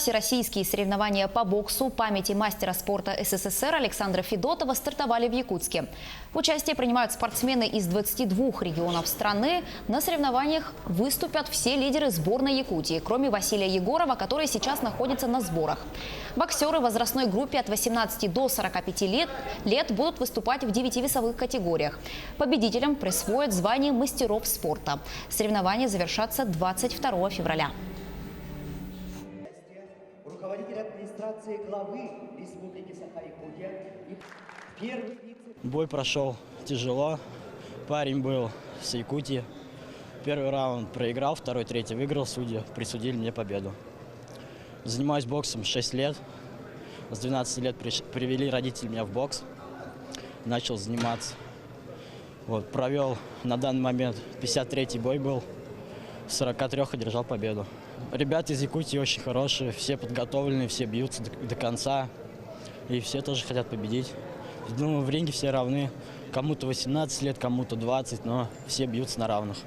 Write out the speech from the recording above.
Всероссийские соревнования по боксу памяти мастера спорта СССР Александра Федотова стартовали в Якутске. В участии принимают спортсмены из 22 регионов страны. На соревнованиях выступят все лидеры сборной Якутии, кроме Василия Егорова, который сейчас находится на сборах. Боксеры в возрастной группе от 18 до 45 лет будут выступать в 9 весовых категориях. Победителям присвоят звание мастеров спорта. Соревнования завершатся 22 февраля. Руководитель администрации главы Республики Саха-Якутия и первый вице... Бой прошел тяжело. Парень был с Якутии. Первый раунд проиграл, второй, третий выиграл. Судьи присудили мне победу. Занимаюсь боксом 6 лет. С 12 лет привели родители меня в бокс. Начал заниматься. Вот, провел на данный момент 53-й бой был. С 43 одержал победу. Ребята из Якутии очень хорошие, все подготовленные, все бьются до конца. И все тоже хотят победить. Думаю, в ринге все равны. Кому-то 18 лет, кому-то 20, но все бьются на равных.